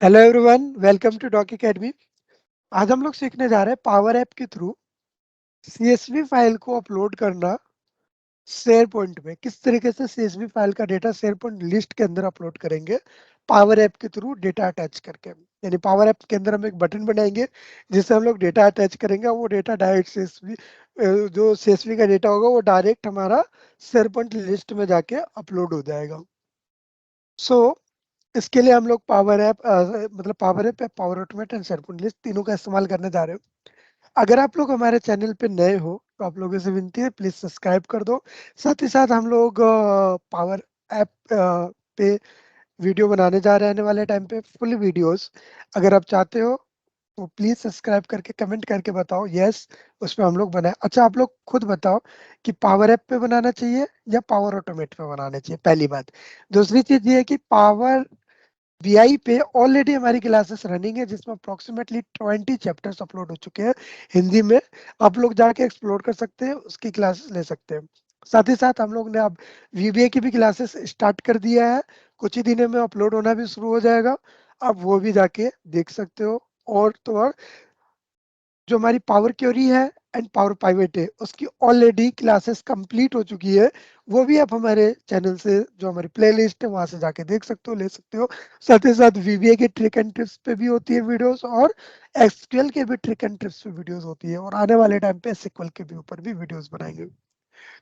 Hello everyone, welcome to Doc Academy. आज हम लोग सीखने जा रहे हैं पावर ऐप के थ्रू सीएसवी फाइल को अपलोड करना शेयर पॉइंट में। किस तरीके से सीएसवी फाइल का डेटा शेयर पॉइंट लिस्ट के अंदर अपलोड करेंगे पावर ऐप के थ्रू डेटा अटैच करके। यानी पावर ऐप के अंदर हम एक बटन बनाएंगे जिससे हम लोग डेटा अटैच करेंगे और वो डेटा डायरेक्ट सीएसवी जो सीएसवी का डेटा होगा वो डायरेक्ट हमारा शेयर पॉइंट लिस्ट में जाके अपलोड हो जाएगा। सो इसके लिए हम लोग पावर ऐप मतलब पावर ऐप या power automate and SharePoint list तीनों का इस्तेमाल करने जा रहे हो। अगर आप लोग हमारे चैनल पे नए हो तो आप लोगों से विनती है प्लीज सब्सक्राइब कर दो। साथ ही साथ हम लोग पावर ऐप पे वीडियो बनाने जा रहे हैं आने वाले टाइम पे फुल वीडियोस। अगर आप चाहते हो तो प्लीज सब्सक्राइब करके कमेंट करके बताओ यस उसमें हम लोग बनाए। अच्छा, आप लोग खुद बताओ कि पावर ऐप पे बनाना चाहिए या पावर ऑटोमेट पे बनाना चाहिए, पहली बात। दूसरी चीज ये है कि पावर वीआई पे ऑलरेडी हमारी क्लासेस रनिंग है जिसमें अप्रोक्सीमेटली 20 चैप्टर्स अपलोड हो चुके हैं हिंदी में। आप लोग जाके एक्सप्लोर कर सकते हैं, उसकी क्लासेस ले सकते हैं। साथ ही साथ हम लोग ने अब वीबीए की भी क्लासेस स्टार्ट कर दिया है, कुछ ही दिनों में अपलोड होना भी शुरू हो जाएगा। आप वो भी जाके देख सकते हो। और तो और जो हमारी पावर क्योरी है एंड पावर पाइवेट है उसकी ऑलरेडी क्लासेस कंप्लीट हो चुकी है। वो भी आप हमारे चैनल से जो हमारी प्लेलिस्ट है वहां से जाके देख सकते हो, ले सकते हो। साथ ही साथ वीबीए के ट्रिक एंड ट्रिप्स पे भी होती है वीडियोस, और एसक्यूएल के भी ट्रिक एंड ट्रिप्स पे वीडियोस होती है, और आने वाले टाइम पे एसक्यूएल के भी ऊपर भी वीडियोस बनाएंगे।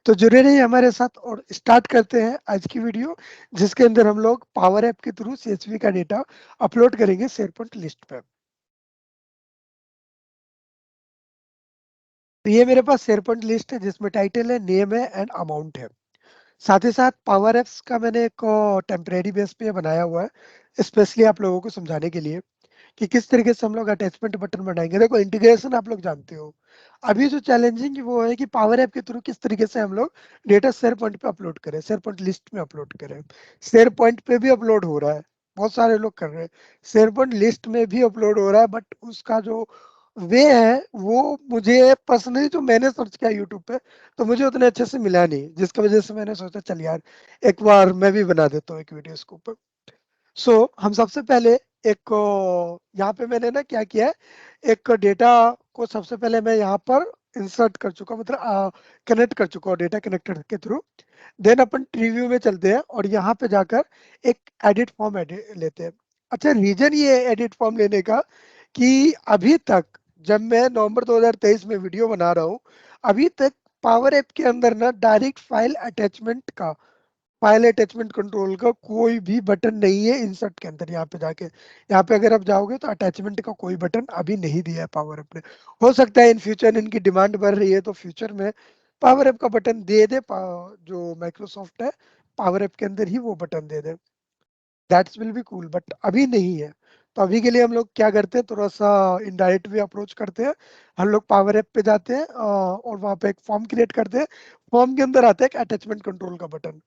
तो जुड़े रहिए हमारे साथ और स्टार्ट करते हैं आज की वीडियो, जिसके अंदर हम लोग पावर ऐप के थ्रू सीएसवी का डेटा अपलोड करेंगे शेयरपॉइंट लिस्ट पे। तो ये मेरे पास शेयरपॉइंट लिस्ट है जिसमें टाइटल है, नेम है एंड अमाउंट है। साथ ही साथ पावर एप्स का मैंने एक टेम्परेरी बेस पे बनाया हुआ है स्पेशली आप लोगों को समझाने के लिए कि किस तरीके से हम लोग अटैचमेंट बटन बनाएंगे। देखो, इंटीग्रेशन आप लोग जानते हो। अभी जो चैलेंजिंग वो है कि पावर ऐप के थ्रू किस तरीके से हम लोग डेटा शेयर पॉइंट पे अपलोड करें, शेयर पॉइंट लिस्ट में अपलोड करें। शेयर पॉइंट पे भी अपलोड हो रहा है, बहुत सारे लोग कर रहे हैं। शेयर पॉइंट लिस्ट में भी अपलोड हो रहा है, बट उसका जो वे है वो मुझे पर्सनली जो मैंने सर्च किया यूट्यूब पे तो मुझे उतने अच्छे से मिला नहीं, जिसकी वजह से मैंने सोचा चल यार एक बार मैं भी बना देता हूँ एक वीडियो इसके ऊपर। सो हम सबसे पहले एक यहाँ पे मैंने ना क्या किया है, एक डेटा को सबसे पहले मैं यहाँ पर इंसर्ट कर चुका हूँ, मतलब कनेक्ट कर चुका हूँ डेटा कनेक्टर के थ्रू। देन अपन ट्री व्यू में चलते हैं और यहाँ पे जाकर एक एडिट फॉर्म एडिट लेते हैं। अच्छा, रीजन ये है एडिट फॉर्म लेने का कि अभी तक जब मैं नवंबर 2023 में वीडियो बना रहा हूँ, अभी तक पावर ऐप के अंदर ना डायरेक्ट फाइल अटैचमेंट का, फाइल अटैचमेंट कंट्रोल का कोई भी बटन नहीं है इंसर्ट के अंदर। यहाँ पे जाके यहाँ पे अगर आप जाओगे तो अटैचमेंट का कोई बटन अभी नहीं दिया है पावर ऐप ने। हो सकता है इन फ्यूचर इनकी डिमांड बढ़ रही है तो फ्यूचर में पावर ऐप का बटन दे दे, जो माइक्रोसॉफ्ट है पावर ऐप के अंदर ही वो button they they. That's will be cool, but अभी नहीं है। तो अभी के लिए हम लोग क्या करते हैं, थोड़ा सा इनडायरेक्ट भी अप्रोच करते हैं। हम लोग पावर ऐप पे जाते हैं और वहाँ पे एक फॉर्म क्रिएट करते हैं। फॉर्म के अंदर आता है एक अटैचमेंट कंट्रोल का बटन।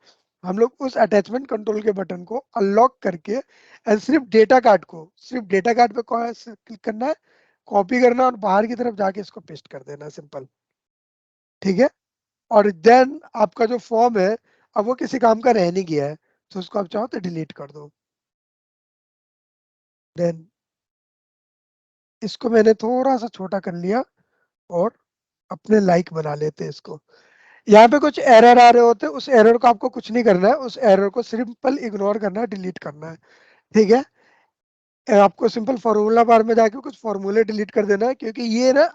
हम लोग उस अटैचमेंट कंट्रोल के बटन को अनलॉक करके एंड सिर्फ डेटा कार्ड पे क्लिक करना है, कॉपी करना और बाहर की तरफ जाके इसको पेस्ट कर देना, सिंपल। ठीक है। और देन आपका जो फॉर्म है अब वो किसी काम का रह नहीं गया है, तो उसको आप चाहो तो डिलीट कर दो। देन इसको मैंने थोड़ा सा छोटा कर लिया और अपने लाइक बना लेते हैं इसको। यहाँ पे कुछ एरर आ रहे होते हैं, उस एरर को आपको कुछ नहीं करना है, उस एरर को सिंपल इग्नोर करना है, डिलीट करना है। ठीक है। आपको सिंपल फॉर्मूला बार में जाके कुछ फॉर्मूले डिलीट कर देना है, क्योंकि ये ना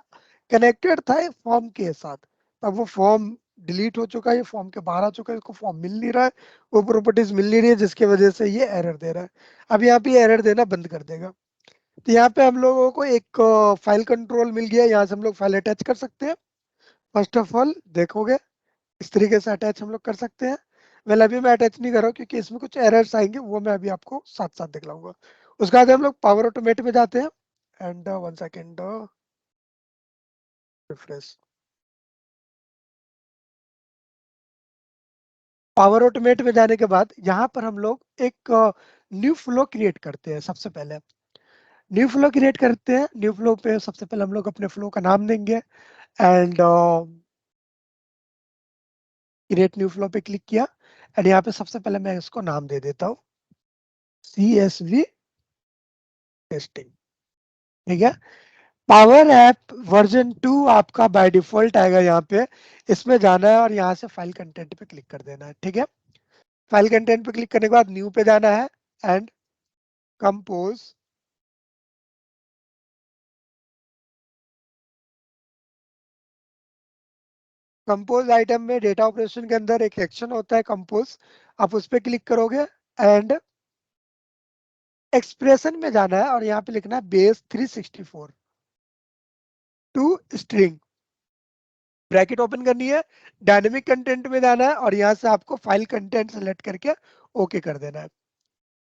कनेक्टेड था फॉर्म के साथ। अब वो फॉर्म डिलीट हो चुका है, ये फॉर्म के बाहर आ चुका है, इसको फॉर्म मिल नहीं रहा है, वो प्रॉपर्टीज मिल नहीं रही है, जिसकी वजह से ये एरर दे रहा है। अब यहाँ पे एरर देना बंद कर देगा। तो यहाँ पे हम लोगों को एक फाइल कंट्रोल मिल गया, यहाँ से हम लोग फाइल अटैच कर सकते हैं। फर्स्ट ऑफ ऑल देखोगे इस तरीके से अटैच हम लोग कर सकते हैं। वेल अभी मैं अटैच नहीं कर रहा हूँ क्योंकि इसमें कुछ एरर्स आएंगे, वो मैं अभी आपको साथ साथ दिखलाऊंगा। उसके बाद हम लोग पावर ऑटोमेट में जाते हैं and one second refresh. Power automate में जाने के बाद यहाँ पर हम लोग एक न्यू फ्लो क्रिएट करते हैं। सबसे पहले न्यू फ्लो क्रिएट करते हैं। न्यू फ्लो पे सबसे पहले हम लोग अपने फ्लो का नाम देंगे एंड क्रिएट न्यू फ्लो पे क्लिक किया एंड यहाँ पे सबसे पहले मैं इसको नाम दे देता हूँ CSV टेस्टिंग। ठीक है, पावर ऐप वर्जन 2 आपका बाय डिफॉल्ट आएगा यहाँ पे। इसमें जाना है और यहाँ से फाइल कंटेंट पे क्लिक कर देना है। ठीक है, फाइल कंटेंट पे क्लिक करने के बाद न्यू पे जाना है एंड कंपोज। कंपोज आइटम में डेटा ऑपरेशन के अंदर एक एक्शन होता है कंपोज, आप उस पर क्लिक करोगे एंड एक्सप्रेशन में जाना है और यहाँ पे लिखना है base 364 to string, bracket open करनी है, डायनेमिक कंटेंट में जाना है और यहाँ से आपको फाइल कंटेंट सेलेक्ट करके ओके कर देना है।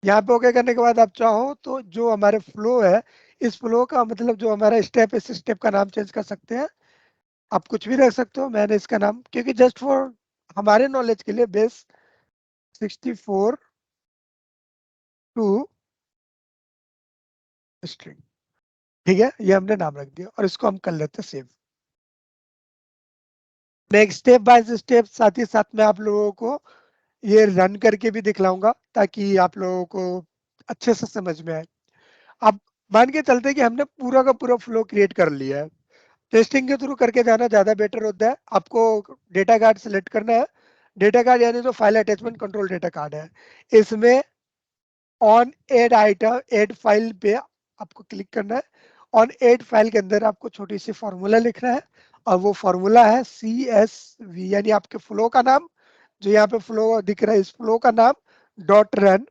यहाँ पे ओके करने के बाद आप चाहो तो जो हमारे फ्लो है, इस फ्लो का मतलब जो हमारा स्टेप, इस स्टेप का नाम चेंज कर सकते हैं। आप कुछ भी रख सकते हो, मैंने इसका नाम क्योंकि जस्ट फॉर हमारे नॉलेज के लिए base 64 टू स्ट्रिंग। ठीक है, ये हमने नाम रख दिया और इसको हम कर लेते हैं save. Next step by step साथ ही साथ में आप लोगों को ये रन करके भी दिखलाऊंगा ताकि आप लोगों को अच्छे से समझ में आए। अब मान के चलते कि हमने पूरा का पूरा फ्लो क्रिएट कर लिया है, टेस्टिंग के थ्रू करके जाना ज्यादा बेटर होता है। आपको डेटा कार्ड सेलेक्ट करना है, डेटा कार्ड यानी जो file attachment control data card है, इसमें on add item add file पे आपको क्लिक करना है। ऑन एड फाइल के अंदर आपको छोटी सी फॉर्मूला लिखना है और वो फॉर्मूला है CSV यानी आपके फ्लो का नाम, जो यहाँ पे फ्लो दिख रहा है इस फ्लो का नाम डॉट रन।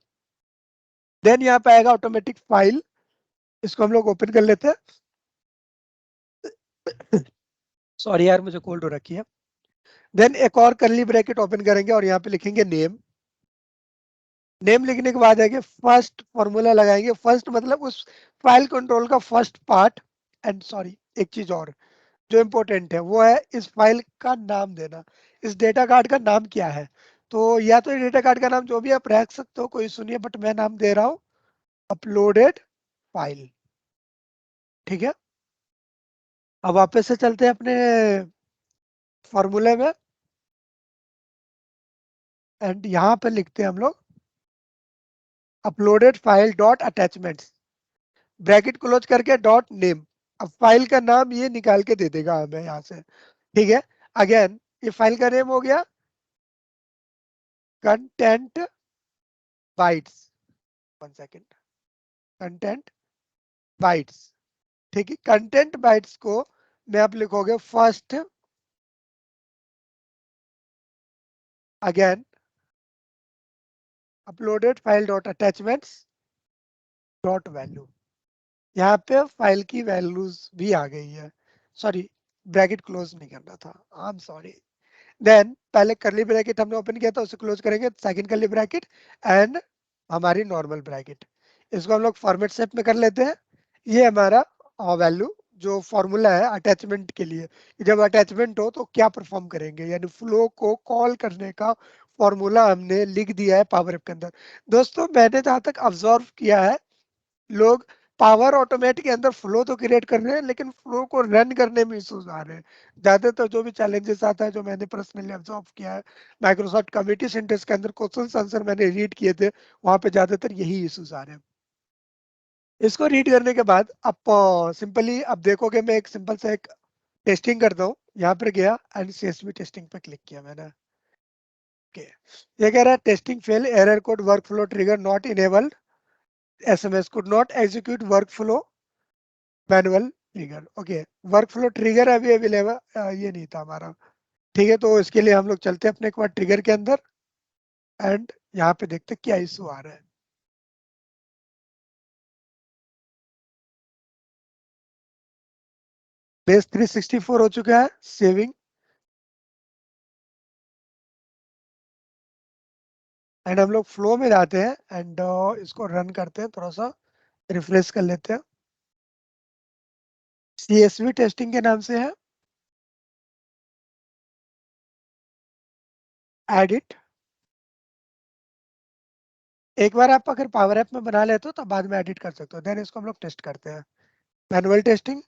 देन यहाँ पे आएगा ऑटोमेटिक फाइल, इसको हम लोग ओपन कर लेते हैं। सॉरी यार, मुझे कोल्ड हो रखी है। देन एक और कर्ली ब्रैकेट ओपन करेंगे और यहाँ पे लिखेंगे नेम। नेम लिखने के बाद आगे फर्स्ट फॉर्मूला लगाएंगे, फर्स्ट मतलब उस फाइल कंट्रोल का फर्स्ट पार्ट। एंड सॉरी, एक चीज और जो इम्पोर्टेंट है वो है इस फाइल का नाम देना, इस डेटा कार्ड का नाम क्या है। तो या तो डेटा कार्ड का नाम जो भी आप रख सकते हो, कोई सुनिए, बट मैं नाम दे रहा हूँ अपलोडेड फाइल। ठीक है, अब वापस से चलते हैं अपने फॉर्मूले में एंड यहाँ पे लिखते हैं हम लोग uploaded file dot attachments, bracket close करके डॉट नेम। अब फाइल का नाम ये निकाल के दे देगा हमें यहाँ से। ठीक है, अगेन ये फाइल का नेम हो गया content bytes. 1 second, content bytes. ठीक है, कंटेंट बाइट्स को में आप लिखोगे first, again uploaded file dot attachments dot value. यहाँ पे फाइल की वैल्यूज भी आ गई है। सॉरी, ब्रैकेट क्लोज नहीं करना था, आई एम सॉरी। देन पहले करली ब्रैकेट हमने ओपन किया था उसे क्लोज करेंगे, सेकंड करली ब्रैकेट एंड हमारी नॉर्मल ब्रैकेट। इसको हम लोग फॉर्मेट सेट में कर लेते हैं। ये हमारा वैल्यू जो फॉर्मूला है अटैचमेंट के लिए, जब अटैचमेंट हो तो क्या परफॉर्म करेंगे, यानी फ्लो को कॉल करने का फॉर्मूला हमने लिख दिया है पावर ऐप के अंदर। दोस्तों मैंने जहां तक ऑब्जर्व किया है, लोग पावर ऑटोमेटिक के अंदर फ्लो तो क्रिएट कर रहे हैं लेकिन फ्लो को रन करने में इश्यूज आ रहे हैं। ज्यादातर जो भी चैलेंजेस आता है, जो मैंने पर्सनली ऑब्जर्व किया है, माइक्रोसॉफ्ट कम्युनिटी सेंटर्स के अंदर क्वेश्चन आंसर मैंने रीड किए थे, वहां पे ज्यादातर यही इश्यूज आ रहे हैं। इसको रीड करने के बाद आप सिंपली अब देखोगे, मैं एक सिंपल सा एक टेस्टिंग करता हूँ। यहाँ पर गया एंड CSV टेस्टिंग पे क्लिक किया मैंने। ओके, ये कह रहा है testing fail, error code work flow trigger not enabled, SMS could not execute workflow manual trigger. Okay, work flow trigger अभी अवेलेबल ये नहीं था हमारा। ठीक है, तो इसके लिए हम लोग चलते हैं अपने एक बार ट्रिगर के अंदर एंड यहाँ पे देखते हैं क्या इशू आ रहा है। base 364 हो चुका है सेविंग एंड हम लोग फ्लो में जाते हैं एंड इसको रन करते हैं, थोड़ा सा रिफ्रेश कर लेते हैं। CSV टेस्टिंग के नाम से है, एडिट। एक बार आप अगर पावर ऐप में बना लेते हो तो बाद में एडिट कर सकते हो। देन इसको हम लोग टेस्ट करते हैं, मैनुअल टेस्टिंग।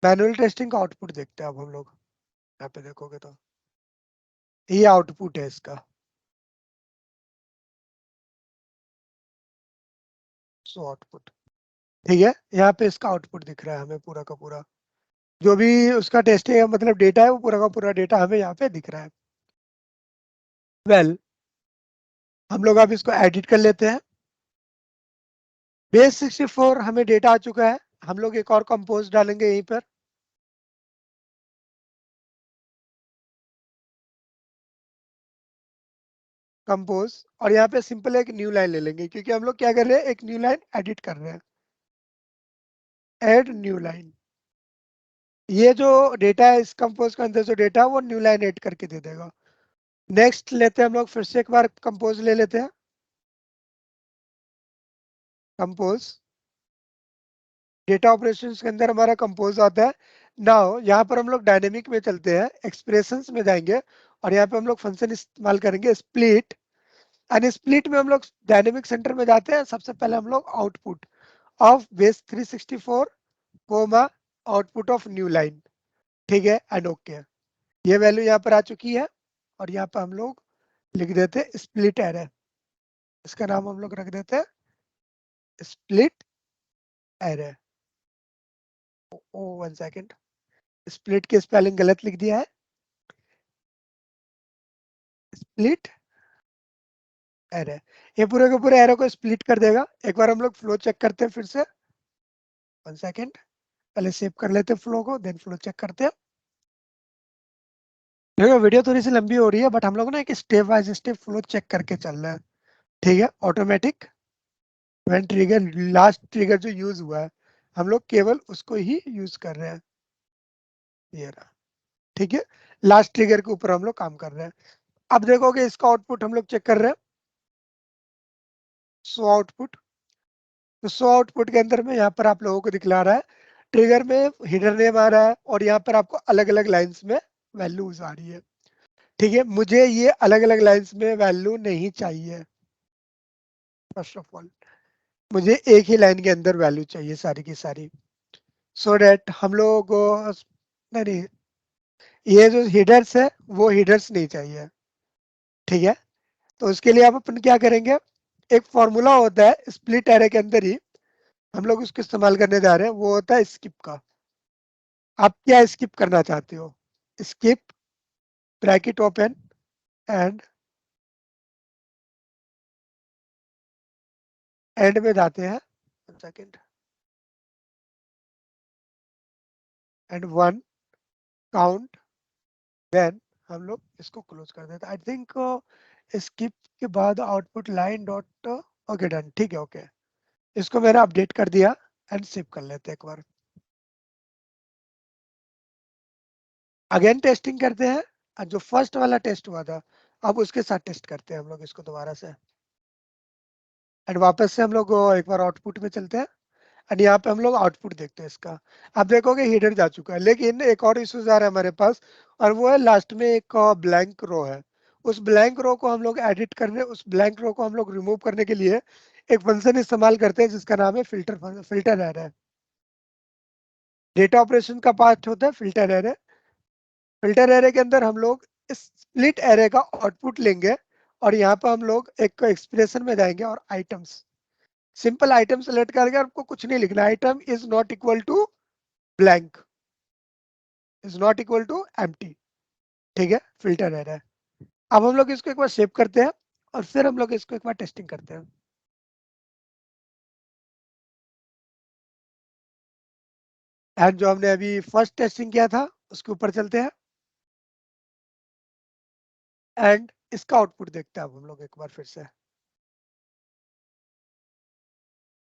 मैनुअल टेस्टिंग का आउटपुट देखते हैं अब हम लोग। यहाँ पे देखोगे तो ये आउटपुट है इसका। सो आउटपुट, ठीक है, यहाँ पे इसका आउटपुट दिख रहा है हमें पूरा का पूरा। जो भी उसका टेस्टिंग है, मतलब डेटा है, वो पूरा का पूरा डेटा हमें यहाँ पे दिख रहा है। वेल, हम लोग अब इसको एडिट कर लेते हैं। बेस 64 हमें डेटा आ चुका है। हम लोग एक और कंपोज डालेंगे यहीं पर। कंपोज, और यहाँ पे सिंपल एक न्यू लाइन ले लेंगे, क्योंकि हम लोग क्या कर रहे हैं, एक न्यू लाइन एडिट कर रहे हैं। Add new line. ये जो डेटा है इस कंपोज के अंदर, जो डेटा है वो न्यू लाइन ऐड करके दे देगा। नेक्स्ट लेते हैं हम लोग, फिर से एक बार कंपोज ले लेते हैं। कंपोज, डेटा ऑपरेशंस के अंदर हमारा कंपोज आता है। नाउ यहाँ पर हम लोग डायनेमिक में चलते हैं, एक्सप्रेशंस में जाएंगे, और यहाँ पे हम लोग फंक्शन इस्तेमाल करेंगे स्प्लिट। एंड स्प्लिट में हम लोग डायनेमिक सेंटर में जाते हैं। सबसे पहले हम लोग output of base 364 comma output of new line, ठीक है, एंड ओके। ये वैल्यू यहाँ पर आ चुकी है, और यहाँ पर हम लोग लिख देते हैं स्प्लिट एरे। इसका नाम हम लोग रख देते हैं स्प्लिट एरे। ओ 1 सेकेंड, स्प्लिट की स्पेलिंग गलत लिख दिया है। स्प्लिट एरे, ये पूरे के पूरे एरे को स्प्लिट कर देगा। एक बार हम लोग फ्लो चेक करते हैं फिर से। 1 सेकेंड, पहले सेव कर लेते हैं फ्लो को, देन फ्लो चेक करते हैं। देखो वीडियो थोड़ी सी लंबी हो रही है, बट हम लोग ना एक step by step flow check करके चल रहे हैं। ठीक है, automatic when trigger, last trigger जो यूज हुआ है, हम लोग केवल उसको ही यूज कर रहे हैं। ये रहा, ठीक है, लास्ट ट्रिगर के ऊपर हम लोग काम कर रहे हैं। अब देखोगे इसका आउटपुट हम लोग चेक कर रहे हैं। सो आउटपुट, तो सो आउटपुट के अंदर में यहाँ पर आप लोगों को दिखला रहा है ट्रिगर में हिडर नेम आ रहा है, और यहाँ पर आपको अलग अलग लाइंस में वैल्यूज आ रही है। ठीक है, मुझे ये अलग अलग लाइंस में वैल्यू नहीं चाहिए। फर्स्ट ऑफ ऑल, मुझे एक ही लाइन के अंदर वैल्यू चाहिए सारी की सारी, सो डैट हम लोग नहीं नहीं, ये जो हिडर्स है वो हिडर्स नहीं चाहिए। ठीक है, तो उसके लिए आप अपन क्या करेंगे, एक फॉर्मूला होता है स्प्लिट एरे के अंदर ही, हम लोग उसको इस्तेमाल करने जा रहे हैं, वो होता है स्किप का। आप क्या स्किप करना चाहते हो? स्किप ब्रैकेट ओपन एंड में जाते हैं। 1 सेकेंड, एंड 1 काउंट, देन हम लोग इसको क्लोज कर देते हैं। आई थिंक स्किप के बाद output line dot, okay done, ठीक है, ओके। इसको मैंने अपडेट कर दिया, एंड सेव कर लेते हैं एक बार। अगेन टेस्टिंग करते हैं, और जो फर्स्ट वाला टेस्ट हुआ था, अब उसके साथ टेस्ट करते हैं हम लोग इसको दोबारा से। एंड वापस से हम लोग एक बार आउटपुट में चलते हैं, एंड यहाँ पे हम लोग आउटपुट देखते हैं इसका। आप देखोगे हीडर जा चुका है, लेकिन एक और इश्यूज आ रहा है हमारे पास, और वो है लास्ट में एक ब्लैंक रो है। उस ब्लैंक रो को हम लोग एडिट करने, उस ब्लैंक रो को हम लोग रिमूव करने के लिए एक फंक्शन इस्तेमाल करते हैं जिसका नाम है filter. Filter array, data operation का पार्ट होता है फिल्टर एरे। फिल्टर एरे के अंदर हम लोग इस स्प्लिट एरे का आउटपुट लेंगे, और यहाँ पर हम लोग एक एक्सप्रेशन में जाएंगे, और आइटम्स, सिंपल आइटम सेलेक्ट करके आपको कुछ नहीं लिखना, item is not equal to blank, is not equal to empty. ठीक है, फिल्टर एरर। अब हम लोग इसको एक बार सेव करते हैं, और फिर हम लोग इसको एक बार टेस्टिंग करते हैं। एंड जो हमने अभी फर्स्ट टेस्टिंग किया था उसके ऊपर चलते हैं, एंड इसका आउटपुट देखते हैं अब हम लोग एक बार फिर से।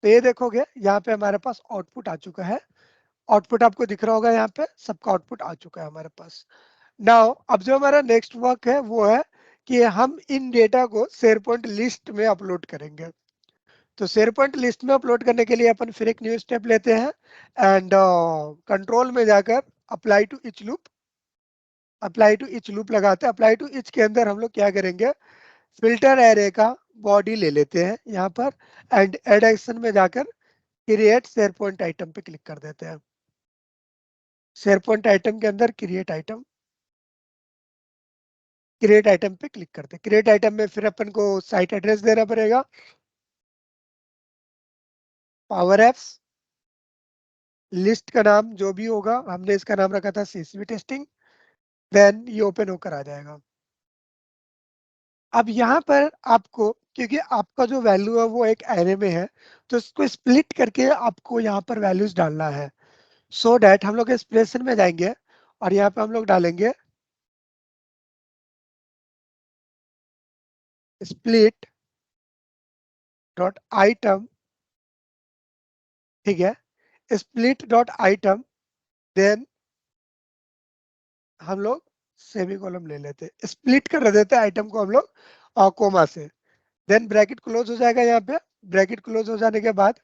तो ये देखोगे यहाँ पे हमारे पास आउटपुट आ चुका है। आउटपुट आपको दिख रहा होगा, यहाँ पे सबका आउटपुट आ चुका है हमारे पास। नाउ अब जो हमारा नेक्स्ट वर्क है वो है कि हम इन डेटा को शेयरपॉइंट लिस्ट में अपलोड करेंगे। तो शेयरपॉइंट लिस्ट में अपलोड करने के लिए अपन फिर एक न्यू स्टेप लेते हैं, एंड कंट्रोल में जाकर apply to each loop, apply to each loop लगाते हैं। अप्लाई टू ईच के अंदर हम लोग क्या करेंगे, फिल्टर एरे का बॉडी ले लेते हैं यहाँ पर, एंड एड एक्शन में जाकर क्रिएट शेयरपॉइंट आइटम पे क्लिक कर देते हैं। शेयर पॉइंट आइटम के अंदर क्रिएट आइटम पे क्लिक करते हैं। क्रिएट आइटम में फिर अपन को साइट एड्रेस देना पड़ेगा, पावर एप्स, लिस्ट का नाम जो भी होगा, हमने इसका नाम रखा था सीएसवी टेस्टिंग, देन ये ओपन होकर आ जाएगा। अब यहाँ पर आपको, क्योंकि आपका जो वैल्यू है वो एक एरे में है, तो इसको स्प्लिट करके आपको यहाँ पर वैल्यूज डालना है। सो डैट हम लोग एक्सप्रेशन में जाएंगे और यहाँ पे हम लोग डालेंगे स्प्लिट डॉट आइटम, ठीक है, स्प्लिट डॉट आइटम, देन हम लोग सेमी कॉलम ले लेते हैं, स्प्लिट कर देते हैं आइटम को हम लोग कोमा से, देन ब्रैकेट क्लोज हो जाएगा। यहाँ पे ब्रैकेट क्लोज हो जाने के बाद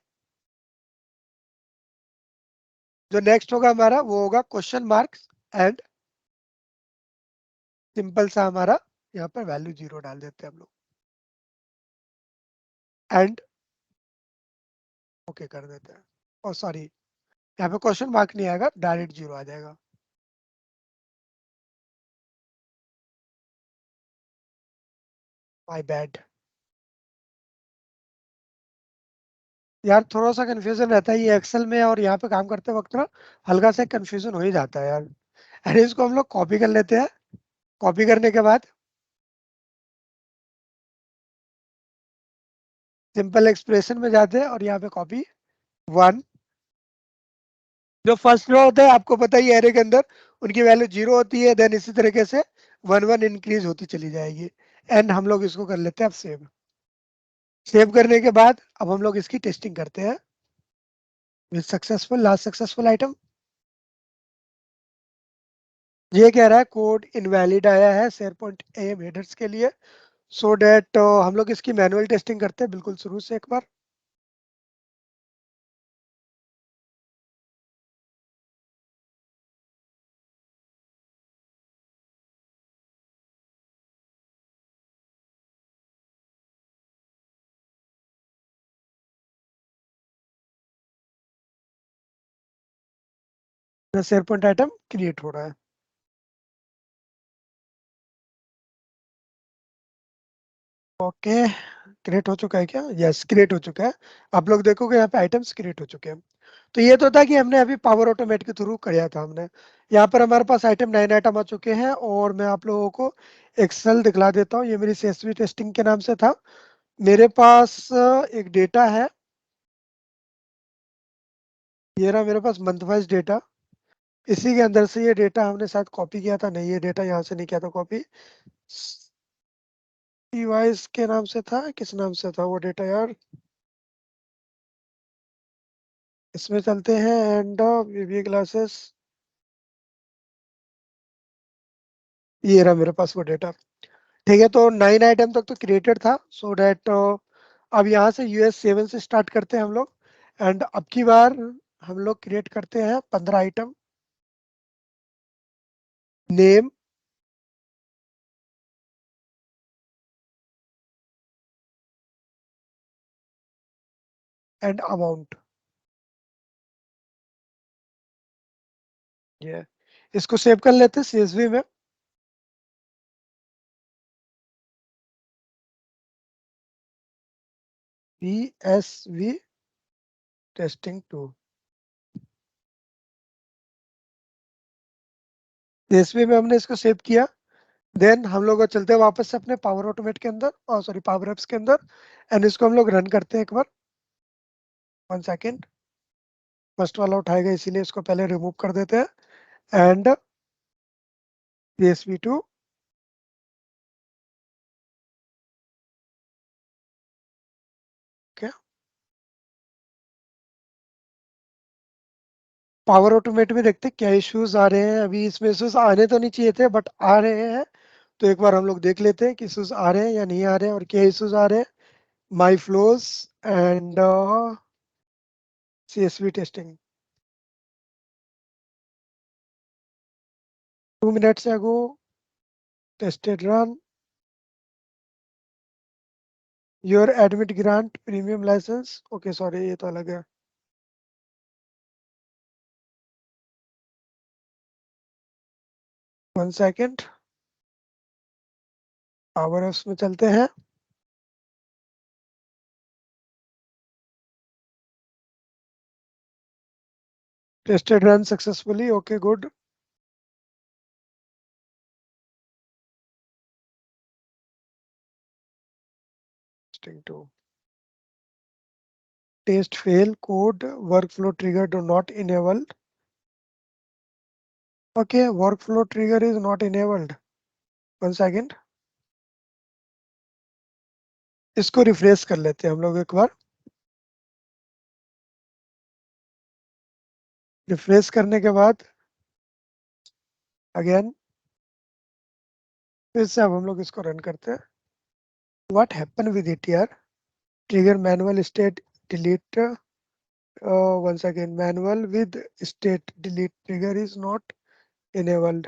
जो नेक्स्ट होगा हमारा वो होगा क्वेश्चन मार्क्स एंड सिंपल सा हमारा यहाँ पर वैल्यू 0 डाल देते हैं हम लोग, एंड ओके कर देते हैं। और सॉरी, यहाँ पे क्वेश्चन मार्क नहीं आएगा, डायरेक्ट 0 आ जाएगा। माय बैड यार, थोड़ा सा कंफ्यूजन रहता है ये एक्सेल में और यहाँ पे काम करते वक्त ना, हल्का सा कंफ्यूजन हो ही जाता है यार। अरे इसको हम लोग कॉपी कर लेते हैं। कॉपी करने के बाद सिंपल एक्सप्रेशन में जाते हैं और यहाँ पे कॉपी वन, जो फर्स्ट रो होता है आपको पता ही है एरे के अंदर उनकी वैल्यू 0 होती है, देन इसी तरीके से वन वन इंक्रीज होती चली जाएगी। एंड हम लोग इसको कर लेते हैं अब सेव। सेव करने के बाद अब हम लोग इसकी टेस्टिंग करते हैं with successful, last successful item. ये कह रहा है कोड इनवैलिड आया है शेयर पॉइंट ए हेडर्स के लिए। सो डेट हम लोग इसकी मैनुअल टेस्टिंग करते हैं बिल्कुल शुरू से एक बार। शेयर पॉइंट आइटम क्रिएट हो रहा है। ओके, क्रिएट हो चुका है क्या? यस, क्रिएट हो चुका है। आप लोग देखोगे यहाँ पे आइटम्स क्रिएट हो चुके हैं। तो ये तो था कि हमने अभी पावर ऑटोमेट के थ्रू किया था हमने। यहाँ पर हमारे पास आइटम 9 आइटम आ चुके हैं और मैं आप लोगों को एक्सेल दिखला देता हूँ। ये मेरी सीएसवी टेस्टिंग के नाम से था। मेरे पास एक डेटा है, ये रहा मेरे पास मंथ वाइज डेटा। इसी के अंदर से ये डेटा हमने शायद कॉपी किया था, नहीं ये डेटा यहाँ से नहीं किया था कॉपी, डिवाइस के नाम से था, किस नाम से था वो डेटा यार। इसमें चलते हैं एंड वीवी क्लासेस, ये रहा मेरे पास वो डेटा। ठीक है, तो 9 आइटम तक तो क्रिएटेड था। सो डैट अब यहाँ से US 7 से स्टार्ट करते हैं हम लोग, एंड अब की बार हम लोग क्रिएट करते हैं 15 आइटम। नेम एंड अमाउंट, ये इसको सेव कर लेते हैं CSV में। CSV टेस्टिंग 2, CSV में हमने इसको सेव किया। देन हम लोग चलते हैं वापस से अपने पावर ऑटोमेट के अंदर, और सॉरी पावर एप्स के अंदर, एंड इसको हम लोग रन करते हैं एक बार। 1 सेकेंड, फर्स्ट वाला उठाएगा इसीलिए इसको पहले रिमूव कर देते हैं। And CSV2, okay, power automate में देखते हैं क्या इश्यूज आ रहे हैं। अभी इसमें इश्यूज आने तो नहीं चाहिए थे बट आ रहे हैं, तो एक बार हम लोग देख लेते हैं कि इश्यूज आ रहे हैं या नहीं आ रहे हैं और क्या इश्यूज आ रहे हैं। My flows and CSV testing, 2 minutes ago tested run your admit grant premium license, okay sorry ये तो अलग है। वन सेकेंड, पावर एप्स में चलते हैं। Tested run successfully, okay good. Testing two, test fail, code workflow trigger do not enabled. Okay, workflow trigger is not enabled. One second, इसको refresh कर लेते हैं हम लोग एक बार। रिफ्रेश करने के बाद अगेन फिर से अब हम लोग इसको रन करते हैं। व्हाट हैपन विद इट यार? Trigger manual state delete, once again manual with state delete trigger is not enabled.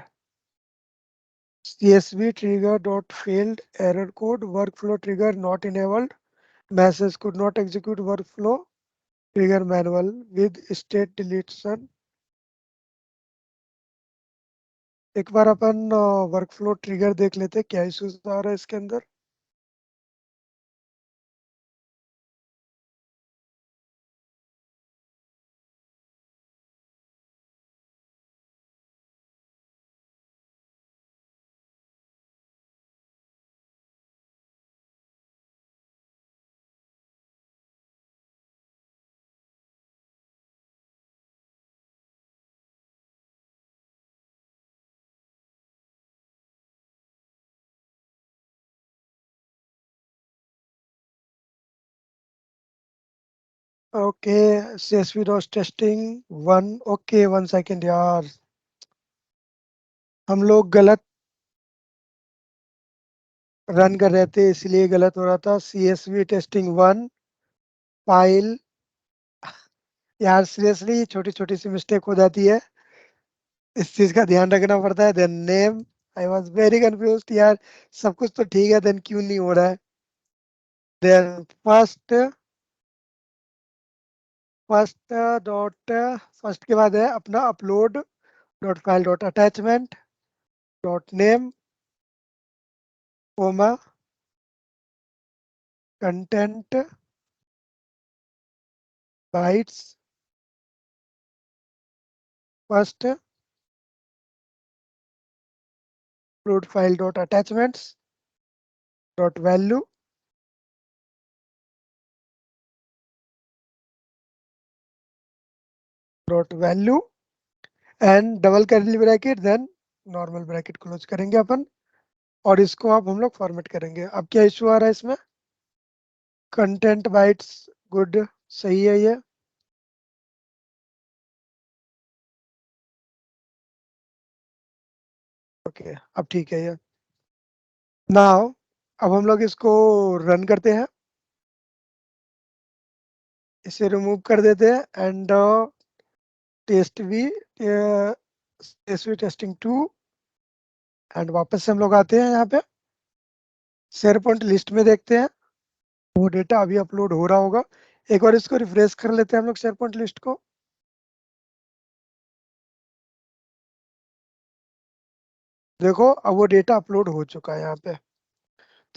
CSV trigger dot failed, error code workflow trigger not enabled, message could not execute workflow trigger manual with state deletion। एक बार अपन workflow trigger देख लेते हैं क्या issues आ रहा है इसके अंदर। Okay, CSV dot testing one, okay one second यार, हम लोग गलत रन कर रहे थे इसलिए गलत हो रहा था। CSV टेस्टिंग वन फाइल, यार सीरियसली छोटी छोटी सी मिस्टेक हो जाती है, इस चीज का ध्यान रखना पड़ता है। Then name, I was very confuse यार, सब कुछ तो ठीक है देन क्यों नहीं हो रहा है। Then first, first dot, first के बाद है अपना upload dot file dot attachment dot name comma content bytes first upload file dot attachments dot value dot value and double curly bracket, then normal bracket close करेंगे अपन, और इसको अब हम लोग फॉर्मेट करेंगे। अब क्या इशू आ रहा है इसमें? कंटेंट बाइट्स, गुड, सही है ये। ओके अब ठीक है ये। नाउ अब हम लोग इसको रन करते हैं, इसे रिमूव कर देते हैं एंड टेस्ट भी, टेस्ट भी टेस्टिंग टू, एंड वापस से हम लोग आते हैं यहाँ पे शेयर पॉइंट लिस्ट में, देखते हैं वो डेटा अभी अपलोड हो रहा होगा। एक बार इसको रिफ्रेश कर लेते हैं हम लोग शेयर पॉइंट लिस्ट को। देखो अब वो डेटा अपलोड हो चुका है यहाँ पे।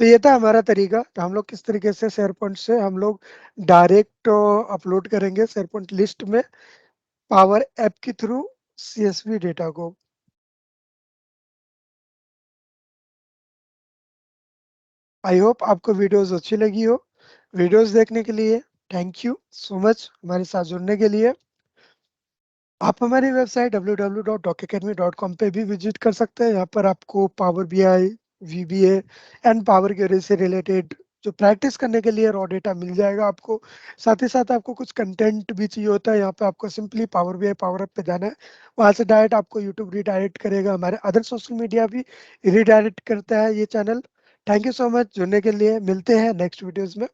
तो ये था हमारा तरीका, तो हम लोग किस तरीके से शेयर पॉइंट से हम लोग डायरेक्ट अपलोड करेंगे शेयर पॉइंट लिस्ट में पावर ऐप के थ्रू CSV डेटा को। आई होप आपको वीडियोस अच्छी लगी हो। वीडियोस देखने के लिए थैंक यू सो मच, हमारे साथ जुड़ने के लिए। आप हमारी वेबसाइट www.docacademy.com पे भी विजिट कर सकते हैं। यहाँ पर आपको power BI, VBA and power query से रिलेटेड जो प्रैक्टिस करने के लिए रॉ डेटा मिल जाएगा आपको। साथ ही साथ आपको कुछ कंटेंट भी चाहिए होता है, यहाँ पे आपको simply power BI power app पे जाना है, वहाँ से डायरेक्ट आपको यूट्यूब रिडायरेक्ट करेगा, हमारे अदर सोशल मीडिया भी रिडायरेक्ट करता है ये channel. Thank you so much जुड़ने के लिए, मिलते हैं नेक्स्ट वीडियोज़ में।